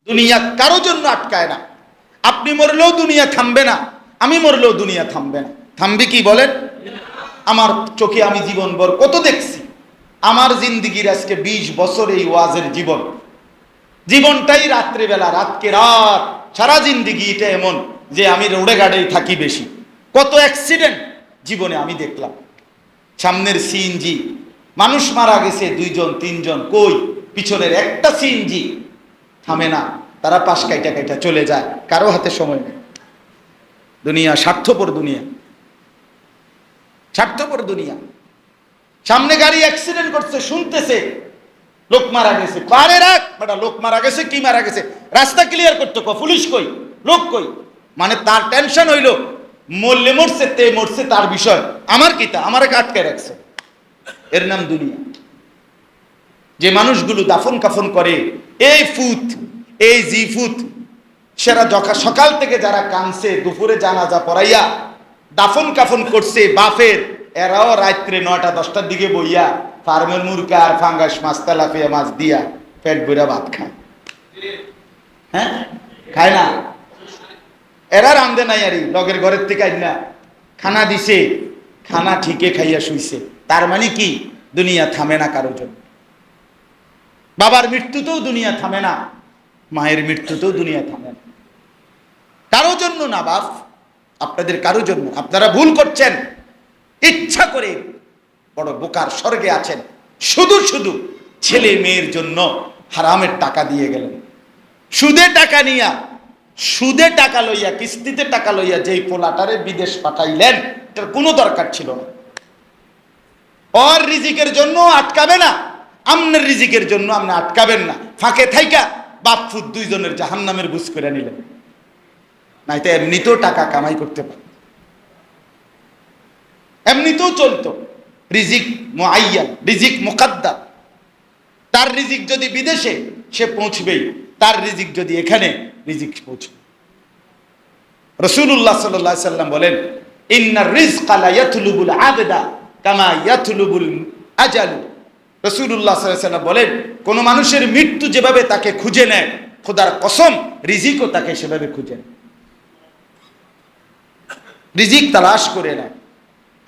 দুনিয়া কারো জন্য আটকায় না। আপনি মরলেও দুনিয়া থামবে না, আমি মরলেও দুনিয়া থামবে না। থামবে কি বলেন? আমার চোখে আমি জীবনভর কত দেখছি। আমার জিন্দিগির আজকে 20 বছর এই ওয়াজের জীবনটাই রাত্রিবেলা, রাতকে রাত, সারা জিন্দিগি এটা এমন যে আমি রোডে গাড়েই থাকি বেশি। কত অ্যাক্সিডেন্ট জীবনে আমি দেখলাম। সামনের সিএনজি মানুষ মারা গেছে 2 জন 3 জন, কই পিছনের একটা সিএনজি থামে না, তারা পাশ কাইটা কাইটা চলে যায়, কারো হাতে সময় নেই। দুনিয়া স্বার্থপর দুনিয়া, স্বার্থপর দুনিয়া। সামনে গাড়ি অ্যাক্সিডেন্ট করছে, শুনতেছে লোক মারা গেছে, পারে রাখ বেটা, লোক মারা গেছে, কি মারা গেছে, রাস্তা ক্লিয়ার করতে কো, পুলিশ কই, লোক কই, মানে তার টেনশন হইল মরলে মরছে, তে মরছে তার বিষয়, আমার কিতা, আমারে আটকে রাখছে। এর নাম দুনিয়া। যে মানুষগুলো দাফন কাফন করে, এই ফুত, এই জি ফুত, সেরা সকাল থেকে যারা কানছে, দুপুরে জানাজা পড়াইয়া দাফন কাফন করছে বাফের, এরাও রাত্রে 9টা 10টার দিকে বইয়া ফার্মের মুরগা আর ফাঙ্গাস মাছ, তেলাপিয়া মাছ দিয়া পেট ভরা ভাত খায়। হ্যাঁ, খায় না? এরা রান্ধে নাই, আরি লগের ঘরের থেকে না খানা দিছে, খানা ঠিকে খাইয়া শুইছে। তার মানে কি? দুনিয়া থামে না কারো জন্য। বাবার মৃত্যুতেও দুনিয়া থামে না, মায়ের মৃত্যুতেও দুনিয়া থামে না, কারো জন্য না বাপ, আপনাদের কারো জন্য। আপনারা ভুল করছেন, ইচ্ছা করে বড় বোকার স্বর্গে আছেন, শুধু শুধু ছেলে মেয়ের জন্য হারামের টাকা দিয়ে গেলেন। সুদে টাকা নিয়া, সুদে টাকা লইয়া, কিস্তিতে টাকা লইয়া যেই পোলাটারে বিদেশ পাঠাইলেন, এটার কোনো দরকার ছিল না। ওর রিজিকের জন্য আটকাবে না, আমনের রিজিকের জন্য আপনি আটকাবেন না। ফাঁকে থাইকা বাপ ফুট 2 জনের জাহান্নামের বুঝ করে নিলেন, নাইতো এমনিতেও টাকা কামাই করতে পারে, এমনিতেও চলতো। রিজিক মুআয়্যান, রিজিক মুকাদ্দার। তার রিজিক যদি বিদেশে, সে পৌঁছবেই, তার রিজিক যদি এখানে, রিজিক পৌঁছবে। রাসূলুল্লাহ সাল্লাল্লাহু আলাইহি সাল্লাম বলেন, ইন্নার রিজকা লা ইয়াতলুবুল আবদা কামা ইয়াতলুবুল আজাল। রাসূলুল্লাহ সাল্লাল্লাহু আলাইহি সাল্লাম বলেন, কোন মানুষের মৃত্যু যেভাবে তাকে খুঁজে নেয়, খোদার কসম রিজিকও তাকে সেভাবে খুঁজে নেয়, রিজিক তালাশ করে নেয়।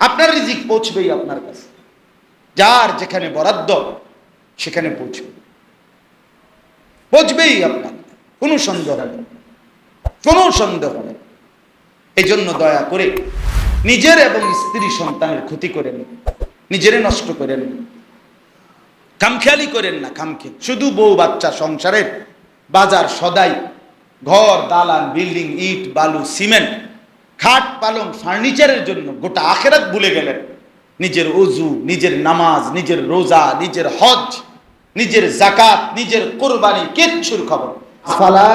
আপনার রিজিক পৌঁছবেই আপনার কাছে, যার যেখানে বরাদ্দ সেখানে পৌঁছবেই আপনার, কোনো সন্দেহ নেই, কোনো সন্দেহ নেই। এই জন্য দয়া করে নিজের এবং স্ত্রী সন্তানের ক্ষতি করেন, নিজেরে নষ্ট করেন, খামখেয়ালি করেন না। খামখেয়ালি শুধু বউ বাচ্চা, সংসারের বাজার সদাই, ঘর দালান বিল্ডিং, ইট বালু সিমেন্ট, খাট পালং ফার্নিচারের জন্য গোটা আখিরাত ভুলে গেলেন। নিজের ওযু, নিজের নামাজ, নিজের রোজা, নিজের হজ, নিজের যাকাত, নিজের কুরবানি কিচ্ছুর খবর। ফালা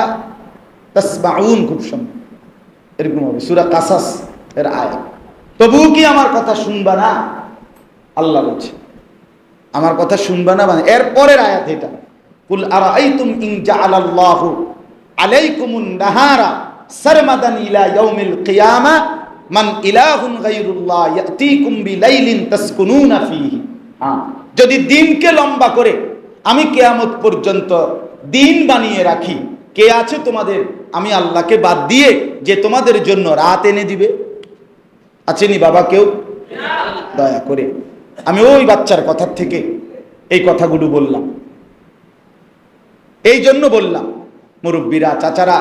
তাসমাউন, খুব সুন্দর এরকম হবে সূরা কাসাস এর আয়াত। তবুও কি আমার কথা শুনবা না? আল্লাহ বলছে আমার কথা শুনবা না, মানে এর পরের আয়াত এটা, কুল আরাআইতুম ইন জাআলাল্লাহু আলাইকুমুন নাহারা সারমাদান ইলা ইয়াউমিল কিয়ামা মান ইলাহুন গায়রুল্লাহ ইয়াতিকুম বিলাইলিন তাসকুনুনা ফীহি। যদি দিনকে লম্বা করে আমি কিয়ামত পর্যন্ত দিন বানিয়ে রাখি, কে আছে তোমাদের আমি আল্লাহকে বাদ দিয়ে যে তোমাদের জন্য রাত এনে দিবে? আছেনি বাবা কেউ? দয়া করে আমি ওই বাচ্চার কথার থেকে এই কথাগুলো বললাম, এই জন্য বললাম মুরব্বীরা, চাচারা,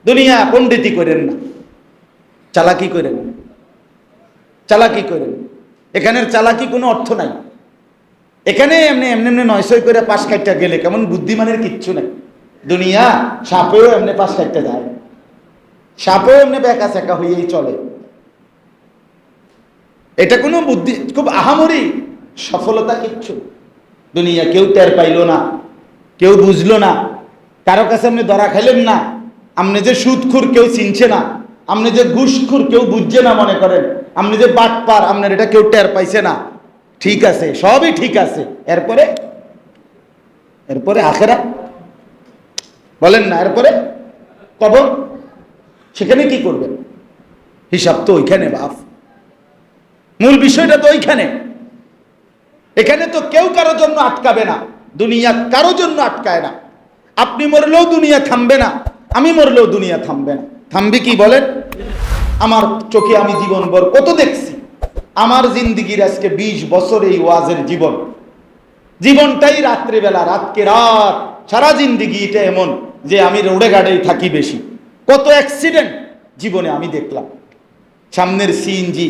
দুনিয়া পণ্ডিতি করেন না, চালাকি করেন, চালাকি করেন। এখানের চালাকি কোনো অর্থ নাই। এখানে এমনি এমনি এমনি 900 করে পাশ কাটতে গেলে কেমন বুদ্ধিমানের কিচ্ছু নাই। দুনিয়া সাপেও এমনি পাশ কাটতে যায়, সাপেও এমনি বেকা চেকা হয়েই চলে। এটা কোনো বুদ্ধি, খুব আহামরি সফলতা কিচ্ছু। দুনিয়া কেউ টের পাইল না, কেউ বুঝলো না, কারো কাছে আপনি ধরা খাইলেন না, আপনি যে সুদখুর কেউ চিনছে না, আপনি যে ঘুষখুর কেউ বুঝছে না, মনে করেন আপনি যে বাটপার আপনার এটা কেউ টের পাইছে না। ঠিক আছে, সবই ঠিক আছে, এরপরে এরপরে আখেরাত বলেন না, এরপরে কবর, সেখানে কি করবেন? হিসাব তো ওইখানে বাপ, মূল বিষয়টা তো ওইখানে। এখানে তো কেউ কারোর জন্য আটকাবে না, দুনিয়া কারোর জন্য আটকায় না। আপনি মরলেও দুনিয়া থামবে না, আমি মরলেও দুনিয়া থামবে না। থামবে কি বলেন? আমার চোখে আমি জীবনভর কত দেখছি। আমার জিন্দিগির আজকে 20 বছর এই ওয়াজের জীবনটাই রাত্রিবেলা, রাতকে রাত, সারা জিন্দিগি এটা এমন যে আমি রোডে গাড়েই থাকি বেশি। কত অ্যাক্সিডেন্ট জীবনে আমি দেখলাম। সামনের সিএনজি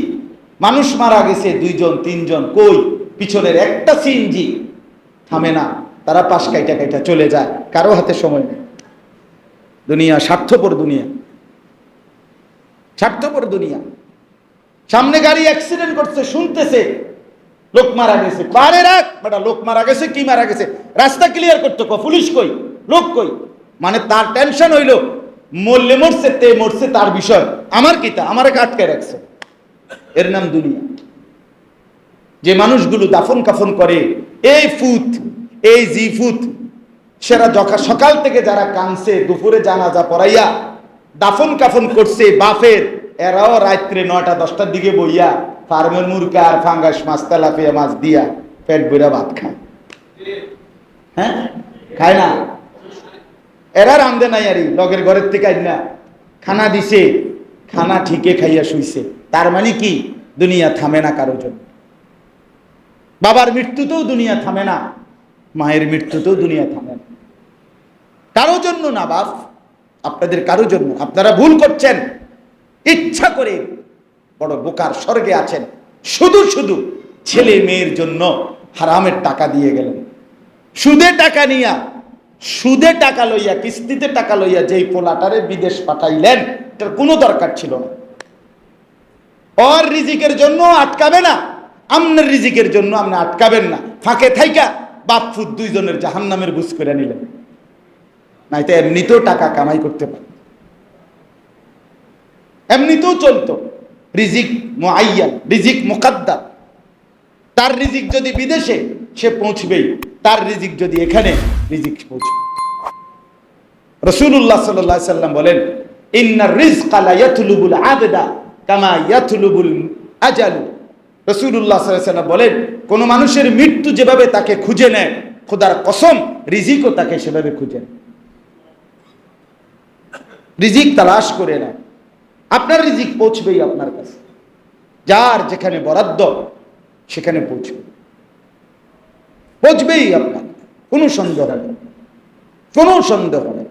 মানুষ মারা গেছে 2 জন 3 জন, কই পিছনের একটা সিএনজি থামে না, তারা পাশ কাইটা কাইটা চলে যায়, কারো হাতে সময় নেই। দুনিয়া স্বার্থপর দুনিয়া, স্বার্থপর দুনিয়া। সামনে গাড়ি অ্যাক্সিডেন্ট করছে, শুনতেছে লোক মারা গেছে, পারে রাখ বেটা, লোক মারা গেছে কি মারা গেছে, রাস্তা ক্লিয়ার করতে কো, পুলিশ কই, লোক কই। মানে তার টেনশন হইল মরলে মরছে, তে মরছে তার বিষয়, আমার কি তা, আমারে আটকে রাখছে। এর নাম দুনিয়া। যে মানুষগুলো দাফন কাফন করে, এই ফুত এই জি ফুত, সেরা সকাল থেকে যারা কানছে, দুপুরে জানাজা পড়াইয়া দাফন কাফন করছে বাপের, এরাও রাত্রে 9টা 10টার দিকে বইয়া ফার্মের মুরগা আর ফাঙ্গাস মাছ, তেলাপিয়া মাছ দিয়া পেট বইরা ভাত খায়। হ্যাঁ, খায় না? এরা রান্ধে নাই, আরই লগের ঘরের থেকে না খানা দিছে, খানা ঠিকে খাইয়া শুইছে। তার মানে কি? দুনিয়া থামে না কারো জন্য। বাবার মৃত্যুতেও দুনিয়া থামে না, মায়ের মৃত্যুতেও দুনিয়া থামে না, কারো জন্য না বাপ, আপনাদের কারো জন্য। আপনারা ভুল করছেন, ইচ্ছা করে বড় বোকার স্বর্গে আছেন। শুধু শুধু ছেলে মেয়ের জন্য হারামের টাকা দিয়ে গেলেন, সুদে টাকা নিয়া, সুদে টাকা লইয়া, কিস্তিতে টাকা লইয়া যেই পোলাটারে বিদেশ পাঠাইলেন, এটার কোনো দরকার ছিল না। ওর রিজিকের জন্য আটকাবে না, আমনের রিজিকের জন্য আপনি আটকাবেন না। ফাঁকে থাইকা বাপ ফুট 2 জনের জাহান্নামের বুঝ করে নিলেন, নাই তো এমনিতেও টাকা কামাই করতে পারে, এমনিতেও চলতো। রিজিক মুআয়্যান, রিজিক মুকাদ্দার। তার রিজিক যদি বিদেশে, সে পৌঁছবেই। তার রিজিক যদি এখানে, রিজিক পৌঁছবে। রাসূলুল্লাহ সাল্লাল্লাহু আলাইহি সাল্লাম বলেন, ইন্নার রিজকা লা ইয়াতলুবুল আবদা কামা ইয়াতলুবুল আজাল। রাসূলুল্লাহ সাল্লাল্লাহু আলাইহি সাল্লাম বলেন, কোন মানুষের মৃত্যু যেভাবে তাকে খুঁজে নেয়, খোদার কসম রিজিকও তাকে সেভাবে খুঁজে নেয়, রিজিক তালাশ করে নেয়। আপনার রিজিক পৌঁছবেই আপনার কাছে, যার যেখানে বরাদ্দ সেখানে পৌঁছবে, পৌঁছবেই আপনার, কোনো সন্দেহ নেই, কোনো সন্দেহ নেই।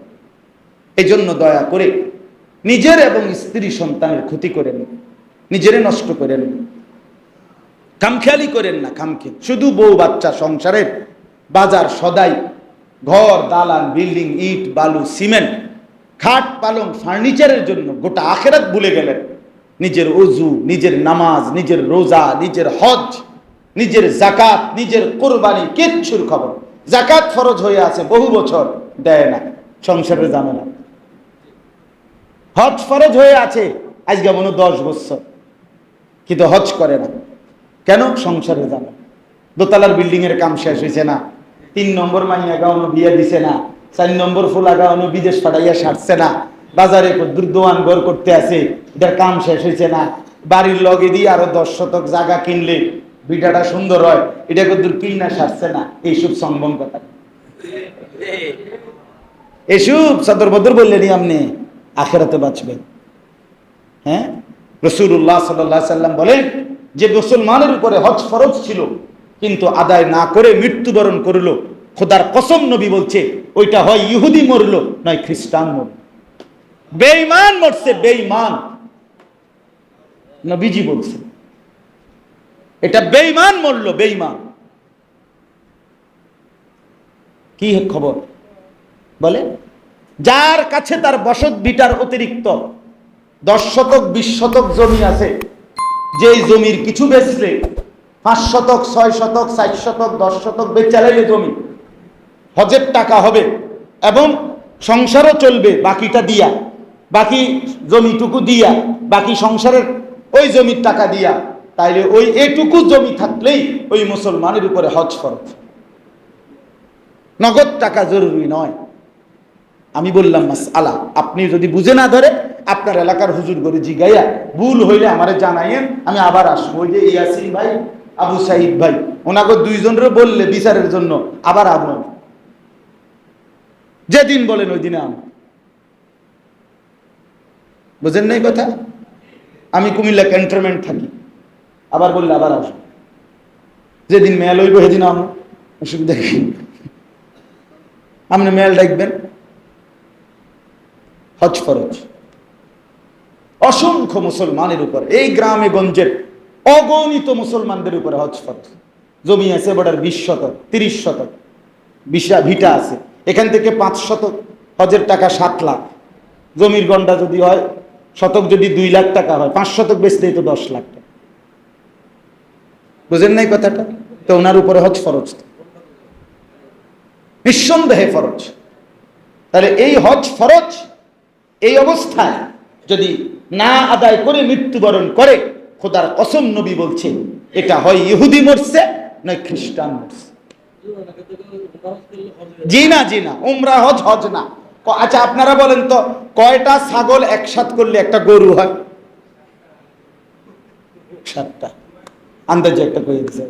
এই জন্য দয়া করে নিজের এবং স্ত্রী সন্তানের ক্ষতি করেন, নিজেরে নষ্ট করেন, কামখেয়ালি করেন না। কামখেয়ালি শুধু বউ বাচ্চা, সংসারের বাজার সদাই, ঘর দালান বিল্ডিং, ইট বালু সিমেন্ট, খাট পালং ফার্নিচারের জন্য গোটা আখেরাত ভুলে গেলেন। নিজের ওযু, নিজের নামাজ, নিজের রোজা, নিজের হজ, নিজের যাকাত, নিজের কোরবানি কিচ্ছুর খবর। যাকাত ফরজ হয়ে আছে বহু বছর, দেয় না, সংসারে জানে না। হজ ফরজ হয়ে আছে আজকে মনে 10 বছর, কিন্তু হজ করে না। কেন? সংসারে জানে। দোতলার বিল্ডিং এর কাম শেষ হয়েছে না, 3 নম্বর মাইয়া গাওয়ানো বিয়ে দিছে না, 4 নম্বর ফুলা গাওয়ানো বিদেশ পাঠাইয়া সারছে না, বাজারে দোয়ান ঘর করতে আছে, এটার কাম শেষ হয়েছে না, বাড়ির লগে দিয়ে আরো 10 শতক জায়গা কিনলে বিটাটা সুন্দর হয়, এটা কদ্দুর কিনা সারছে না। এইসব সম্ভব কথা, এসব সদর বদর বললেনি আপনি, আখেরাতে বাঁচবেন। হ্যাঁ, রাসূলুল্লাহ সাল্লাল্লাহু আলাইহি সাল্লাম বলেন, যে মুসলমানের উপরে হজ ফরজ ছিল কিন্তু আদায় না করে মৃত্যুবরণ করলো, খোদার কসম নবী বলছে ওইটা হয় ইহুদি মরলো, নয় খ্রিস্টান মরলো, বেঈমান মরছে, বেঈমান। নবীজি বলছে এটা বেঈমান মরলো, বেঈমান। কি খবর বলে? যার কাছে তার বসত ভিটার অতিরিক্ত 10 শতক 20 শতক জমি আছে, যেই জমির কিছু বেচলে 5 শতক 6 শতক 4 শতক 10 শতক বেচালাইলে জমি হজের টাকা হবে এবং সংসারও চলবে বাকিটা দিয়া, বাকি জমিটুকু দিয়া, বাকি সংসারের ওই জমির টাকা দিয়া, তাইলে ওই এটুকু জমি থাকলেই ওই মুসলমানের উপরে হজ ফরজ। নগদ টাকা জরুরি নয়। আমি বললাম মাসআলা, আপনি যদি বুঝে না ধরে আপনার এলাকার হুজুর করে জিগাইয়া, ভুল হইলে আমারে জানাইয়েন, আমি আবার আসবো। ওই যে ইয়াসিন ভাই, আবু সাইদ ভাই, ওনাকে 2 জনের বললে বিচারের জন্য আবার আবরণ যেদিন বলেন ওই দিনে আম। বুঝেন নাই কথা? আমি কুমিল্লা ক্যান্টনমেন্ট থাকি, আবার বললে আবার আসবো, যেদিন মেল হইব সেদিন আম, অসুবিধা কি? আপনি মেল ডাকবেন। হজ ফরজ অসংখ্য মুসলমানের উপর, এই গ্রামে গঞ্জের অগণিত মুসলমানদের উপরে হজ ফরজ। জমি আছে বড়ার 20 শতক 30 শতক ভিটা আছে, এখান থেকে 5 শতক হজের টাকা 7 লাখ, জমির গন্ডা যদি হয় শতক যদি 2 লাখ টাকা হয়, 5 শতক বেচতেই তো 10 লাখ টাকা। বুঝেন নাই কথাটা? তো ওনার উপরে হজ ফরজ, নিঃসন্দেহে ফরজ। তাহলে এই হজ ফরজ এই অবস্থায় যদি না আদায় করে মৃত্যুবরণ করে, খোদার কসম নবী বলছে এটা হয় ইহুদি মরছে নয় খ্রিস্টান মরছে। জি না, জি না, উমরা হজ হজ না। আচ্ছা আপনারা বলেন তো, কয়টা ছাগল একসাথ করলে একটা গরু হয়? 7টা। আন্দাজে একটা কয়ে দিচ্ছে,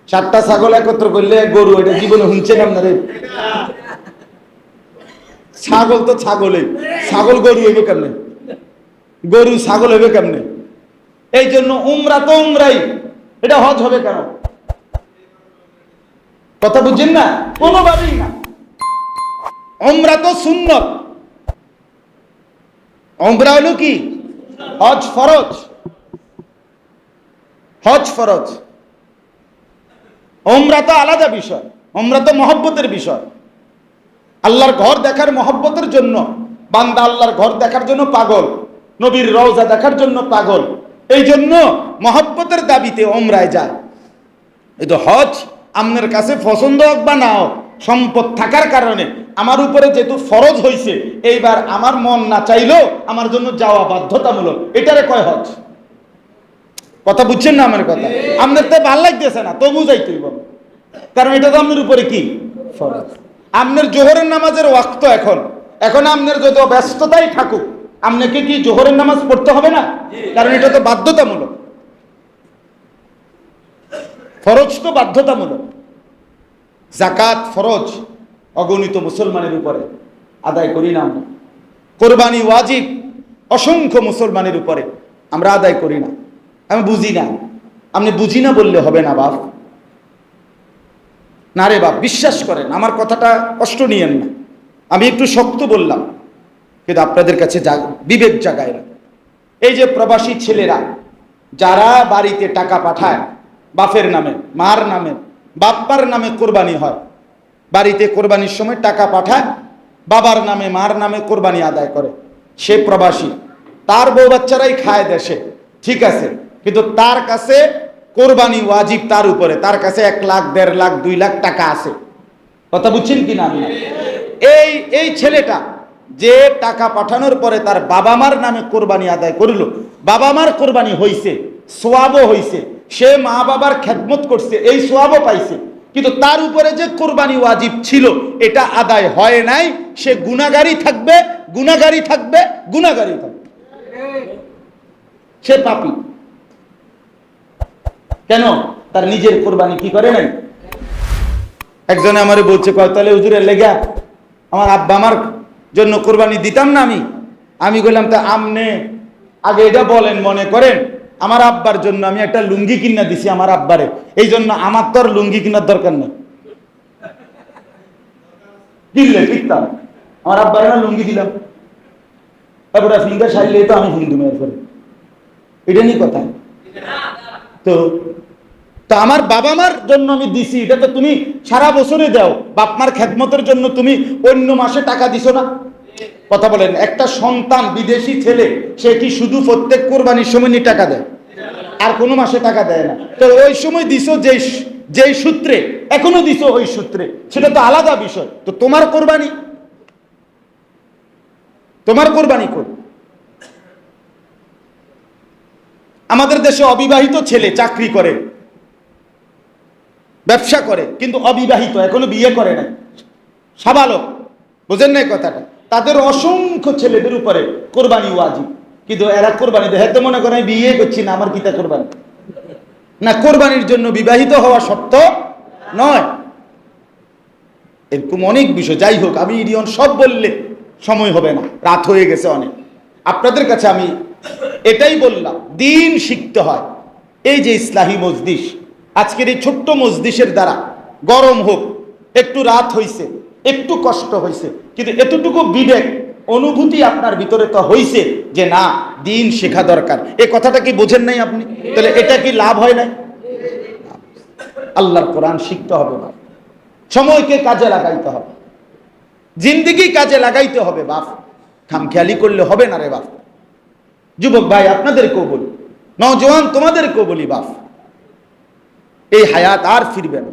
7টা ছাগল একত্র করলে গরু। এটা জীবনে শুনছেন আপনারা? ছাগল তো ছাগলই, ছাগল গরু হইবে কেমনে? গরু ছাগল হইবে কেমনে? এই জন্য উমরা তো উমরাই, এটা হজ হবে কেন? কথা বুঝছেন না? কোনোভাবেই না। উমরা তো সুন্নত, উমরা হলো কি? হজ ফরজ। হজ ফরজ, উমরা তো আলাদা বিষয়, উমরা তো মহব্বতের বিষয়। আল্লাহর ঘর দেখার মহব্বতের জন্য বান্দা আল্লাহর ঘর দেখার জন্য পাগল, নবীর রওজা দেখার জন্য পাগল, এই জন্য মহব্বতের দাবিতে উমরায় যায়। এই তো হজ আপনার কাছে পছন্দ হোক বা না হোক, সম্পদ থাকার কারণে আমার উপরে যেহেতু ফরজ হয়েছে, এইবার আমার মন না চাইলেও আমার জন্য যাওয়া বাধ্যতামূলক, এটারে কয় হজ। কথা বুঝছেন না আমার কথা? আপনার তো ভাল লাগতেছে না, তবু যাইতেই বল, কারণ এটা তো আপনার উপরে কি ফরজ। আপনার জোহরের নামাজের ওয়াক্ত এখন, এখন আপনার যত ব্যস্ততাই থাকুক, আপনাকে কি জোহরের নামাজ পড়তে হবে না? কারণ এটা তো বাধ্যতামূলক, ফরজ তো বাধ্যতামূলক। যাকাত ফরজ, অগণিত মুসলমানের উপরে, আদায় করি না আমরা। কোরবানি ওয়াজিব, অসংখ্য মুসলমানের উপরে, আমরা আদায় করি না। আমি বুঝি না, আপনি বুঝি না বললে হবে না বাপ। না রে বাপ, বিশ্বাস করেন, আমার কথাটা কষ্ট নিয়েন না, আমি একটু শক্ত বললাম, কিন্তু আপনাদের কাছে বিবেক জাগায় না। এই যে প্রবাসী ছেলেরা যারা বাড়িতে টাকা পাঠায়, বাপের নামে মার নামে বাপ্পার নামে কোরবানি হয়, বাড়িতে কোরবানির সময় টাকা পাঠায়, বাবার নামে মার নামে কোরবানি আদায় করে, সে প্রবাসী, তার বউ বাচ্চারাই খায় দেশে, ঠিক আছে, কিন্তু তার কাছে কোরবানি ওয়াজিব তার উপরে, তার কাছে 1 লাখ 1.5 লাখ 2 লাখ টাকা আছে। কথা বুঝছেন কি না? এই ছেলেটা যে টাকা পাঠানোর পরে তার বাবা মার নামে কোরবানি আদায় করলো, বাবা মার কোরবানি হইছে, সোয়াবও হইছে, সে মা বাবার খেদমত করছে, এই সোয়াবও পাইছে, কিন্তু তার উপরে যে কোরবানি ওয়াজিব ছিল এটা আদায় হয় নাই, সে গুনাহগারী থাকবে, গুনাহগারী থাকবে, গুনাহগারী থাকবে, সে পাপী। কেন? তার নিজের কোরবানি কি করে নাই। একজনে আমারে বলছে, কয় তাহলে হুজুরের লেগা আমার আব্বা আমার জন্য কোরবানি দিতাম না আমি বললাম, তা আমনে আগে এটা বলেন, মনে করেন আমার আব্বার জন্য আমি একটা লুঙ্গি কিনা দিছি আমার আব্বারে, এই জন্য আমার তো আর লুঙ্গি কেনার দরকার নেই। কিনলে কিনতাম, আমার আব্বারে না লুঙ্গি দিলাম, তারপরে ফিঙ্গার সাইলে তো আমি হিন্দু মেয়ের করে, এটা নিয়ে কথা। তো আমার বাবা মার জন্য আমি দিছি, এটা তো তুমি সারা বছরে দাও, বাপ মার খেদমতের জন্য তুমি অন্য মাসে টাকা দিছো না? কথা বলেন, একটা সন্তান বিদেশি ছেলে সে কি শুধু প্রত্যেক কোরবানির সময় নিয়ে টাকা দেয়, আর কোনো মাসে টাকা দেয় না? তো ওই সময় দিছো যেই সূত্রে, এখনো দিছো ওই সূত্রে, সেটা তো আলাদা বিষয়। তো তোমার কোরবানি কর। আমাদের দেশে অবিবাহিত ছেলে চাকরি করে, ব্যবসা করে, কিন্তু অবিবাহিত, এখনো বিয়ে করে না, সাবালক, বুঝেন না কথাটা? তাদের অসংখ্য ছেলেদের উপরে কোরবানি ওয়াজিব, কিন্তু এরা কোরবানি দেয়, তো মনে করে বিয়ে করছি না, আমার কিতা কোরবানি না। কোরবানির জন্য বিবাহিত হওয়া শর্ত নয়। এরকম অনেক বিষয়। যাই হোক, আমি ইরিয়ন সব বললে সময় হবে না, রাত হয়ে গেছে অনেক। আপনাদের কাছে আমি এটাই বললাম, দিন শিখতে হয়। এই যে ইসলাহি মজলিস, আজকের এই ছোট্ট মজলিসের দ্বারা, গরম হোক, একটু রাত হইছে, একটু কষ্ট হইছে, কিন্তু এতটুকু বিবেক অনুভূতি আপনার ভিতরে তো হইছে যে না, দিন শেখা দরকার। এই কথাটা কি বোঝেন নাই আপনি? তাহলে এটা কি লাভ হয় নাই? আল্লাহর কোরআন শিখতে হবে না, সময়কে কাজে লাগাইতে হবে, জিন্দেগি কাজে লাগাইতে হবে বাপ। খামখেয়ালি করলে হবে না রে বাপ। যুবক ভাই আপনাদেরকেও বলি, নওজওয়ান তোমাদেরকেও বলি বাপ, এই হায়াত আর ফিরবে না,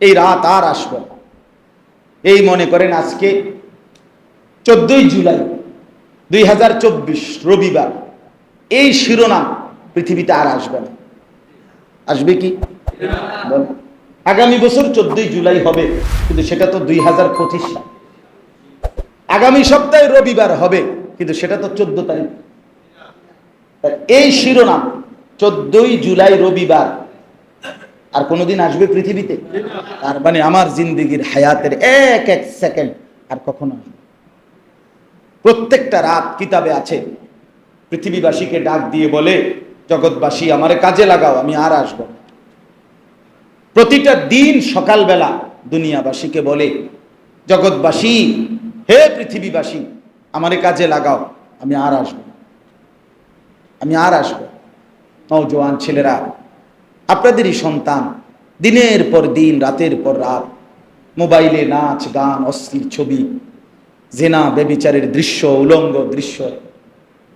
এই রাত আর আসবে না। এই মনে করেন আজকে 14ই জুলাই 2024 রবিবার, এই শিরোনাম পৃথিবীতে আর আসবে না। আসবে কি? আগামী বছর 14ই জুলাই হবে, কিন্তু সেটা তো 2025 সাল। আগামী সপ্তাহে রবিবার হবে, কিন্তু সেটা তো 14 তারিখ। এই শিরোনাম 14ই জুলাই রবিবার আর কোনোদিন আসবে পৃথিবীতে? তার মানে আমার জিন্দেগির হায়াতের এক এক সেকেন্ড আর কখনো আসবে। প্রত্যেকটা রাত কিতাবে আছে, পৃথিবীবাসীকে ডাক দিয়ে বলে, জগৎবাসী আমারে কাজে লাগাও, আমি আর আসবো। প্রতিটা দিন সকালবেলা দুনিয়াবাসীকে বলে, জগৎবাসী, হে পৃথিবীবাসী, আমারে কাজে লাগাও, আমি আর আসবো, আমি আর আসবো। নওজোয়ান ছেলেরা, আপনাদেরই সন্তান, দিনের পর দিন, রাতের পর রাত মোবাইলে নাচ গান, অশ্লীল ছবি, জেনা বেবিচারের দৃশ্য, উলঙ্গ দৃশ্য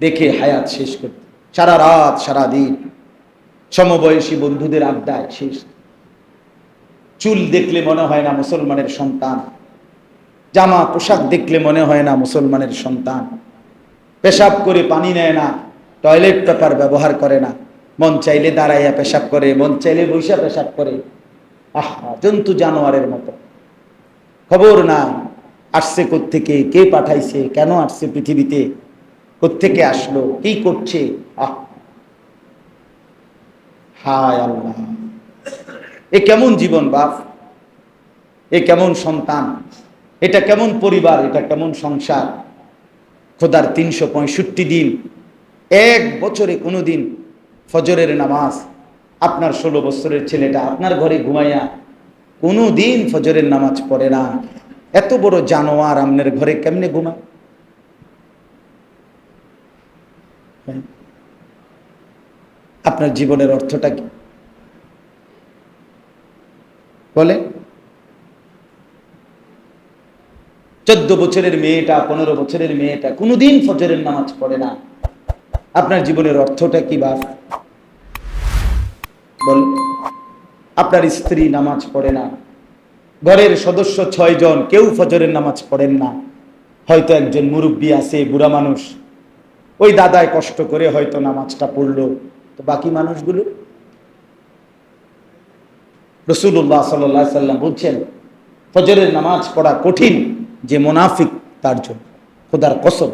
দেখে হায়াত শেষ করতে, সারা রাত সারা দিন সমবয়সী বন্ধুদের আড্ডায় শেষ। চুল দেখলে মনে হয় না মুসলমানের সন্তান, জামা পোশাক দেখলে মনে হয় না মুসলমানের সন্তান, পেশাব করে পানি নেয় না, টয়লেট পেপার ব্যবহার করে না, মন চাইলে দাঁড়াইয়া পেশাব করে, মন চাইলে বৈশা পেশাব করে। আহা, জন্তু জানোয়ারের মতো। খবর না আসছে কোত্থেকে, কে পাঠাইছে, কেন আসছে পৃথিবীতে, কোত্থেকে আসলো, কি করছে। আহ, হায় আল্লাহ, এ কেমন জীবন বাপ, এ কেমন সন্তান, এটা কেমন পরিবার, এটা কেমন সংসার। খোদার 365 দিন, এক বছরে কোনো দিন ফজরের নামাজ, আপনার 16 বছরের ছেলেটা আপনার ঘরে ঘুমাইয়া কোনো দিন ফজরের নামাজ পড়ে না। এত বড় জানোয়ার আপনার ঘরে কেমনে ঘুমায়? আপনার জীবনের অর্থটা কি বলে? 14 বছরের মেয়েটা, 15 বছরের মেয়েটা কোনোদিন ফজরের নামাজ পড়ে না। আপনার জীবনের অর্থটা কি বাপ? বল। আপনার স্ত্রী নামাজ পড়ে না, ঘরের সদস্য 6 জন, কেউ ফজরের নামাজ পড়েন না। হয়তো একজন মুরব্বী আছে, বুড়া মানুষ, ওই দাদায় কষ্ট করে হয়তো নামাজটা পড়লো, তো বাকি মানুষগুলো? রাসূলুল্লাহ সাল্লাল্লাহু আলাইহি সাল্লাম বলছেন, ফজরের নামাজ পড়া কঠিন যে মুনাফিক তার জন্য। খোদার কসম,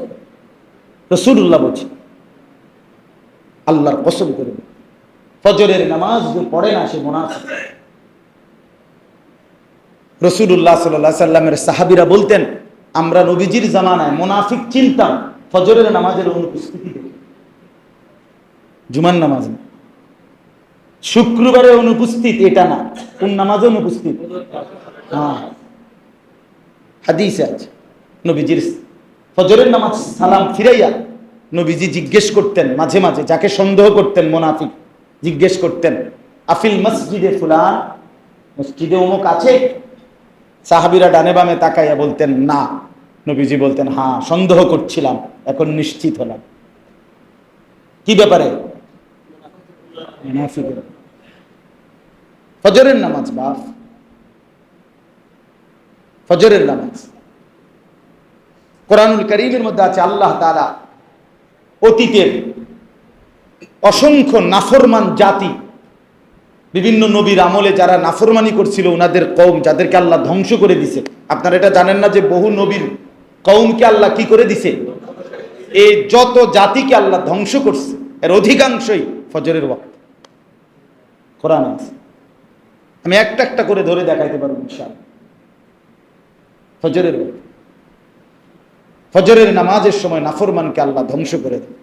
রাসূলুল্লাহ বলছেন, আল্লাহর কসম করে, ফজরের নামাজ যে পড়ে না সে মুনাফিক। রাসূলুল্লাহ সাল্লাল্লাহু আলাইহি সাল্লামের সাহাবীরা বলতেন, আমরা নবীজির জামানায় মুনাফিক চিনতাম ফজরের নামাজের অনুপস্থিতি দেখে। জুমার নামাজ না, শুক্রবারে অনুপস্থিত এটা না, কোন নামাজে অনুপস্থিত? হ্যাঁ, হাদিসে আছে, নবীজির ফজরের নামাজ সালাম ফিরাইয়া নবীজি জিজ্ঞেস করতেন, মাঝে মাঝে যাকে সন্দেহ করতেন মুনাফিক, জিজ্ঞেস করতেন, আফিল মসজিদে ফুলান, মসজিদে অমুক আছে? সাহাবীরা ডানে বামে তাকাইয়া বলতেন না। নবীজি বলতেন, হ্যাঁ সন্দেহ করছিলাম, এখন নিশ্চিত হলাম। কি ব্যাপারে? মুনাফিকের। ফজরের নামাজ বাপ, ফজরের নামাজ কোরআনুল কারীমের মধ্যে আছে, আল্লাহ তাআলা অতীতের অসংখ্য নাফরমান জাতি, বিভিন্ন নবীর আমলে যারা নাফরমানি করছিল, ওনাদের কওম যাদেরকে আল্লাহ ধ্বংস করে দিছে। আপনারা এটা জানেন না যে বহু নবীর কওমকে আল্লাহ কি করে দিছে? এই যত জাতিকে আল্লাহ ধ্বংস করছে এর অধিকাংশই ফজরের ওয়াক্ত। কোরআন আছে, আমি একটা একটা করে ধরে দেখাইতে পারবো ইনশাআল্লাহ। ফজরের ওয়াক্ত। ফজরের নামাজের সময় নাফরমানকে আল্লাহ ধ্বংস করে দেন।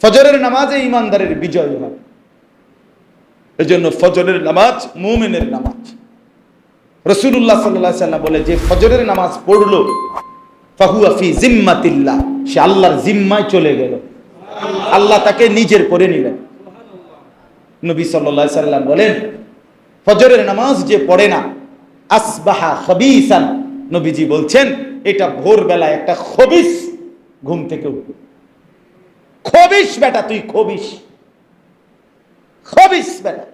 ফজরের নামাজে ইমানদারের বিজয় হয়। এজন্য ফজরের নামাজ মুমিনের নামাজ। রাসূলুল্লাহ সাল্লাল্লাহু আলাইহি ওয়াসাল্লাম বলে, যে ফজরের নামাজ পড়লো ফাহুয়া ফি জিম্মাতিল্লাহ, সে আল্লাহর জিম্মায় চলে গেল, আল্লাহ তাকে নিজের করে নিলেন। নবী সাল্লাল্লাহু আলাইহি ওয়াসাল্লাম বলেন, ফজরের নামাজ যে পড়ে না আসবাহা খবিসান, নবীজি বলছেন এটা ভোরবেলা একটা খবিস ঘুম থেকে উঠবে। খবিস বেটা, তুই খবিস, খবিস বেটা,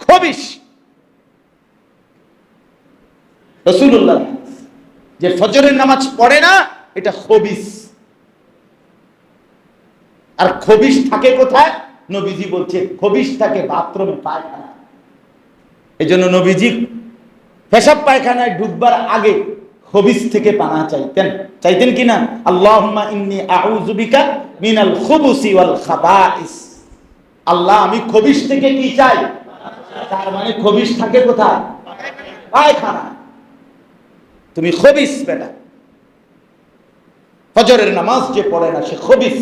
খবিস। রাসূলুল্লাহ যে ফজরের নামাজ পড়ে না এটা খবিস। আর খবিস থাকে কোথায়? নবীজি বলছে খবিস থাকে বাথরুমে, পায়খানা। এই জন্য নবীজি পেশাব পায়খানায় ঢুকবার আগে খবিস থেকে পানা চাইতেন কিনা? আল্লাহুম্মা ইন্নী আউযু বিকা মিনাল খুবুসি ওয়াল খাবাইস। আল্লাহ, আমি খবিস থেকে কি চাই? তার মানে খবিস থাকে কোথায়? পায়খানা। তুমি খবিস বেটা। ফজরের নামাজ যে পড়ে না সে খবিস।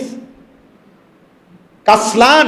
কাসলান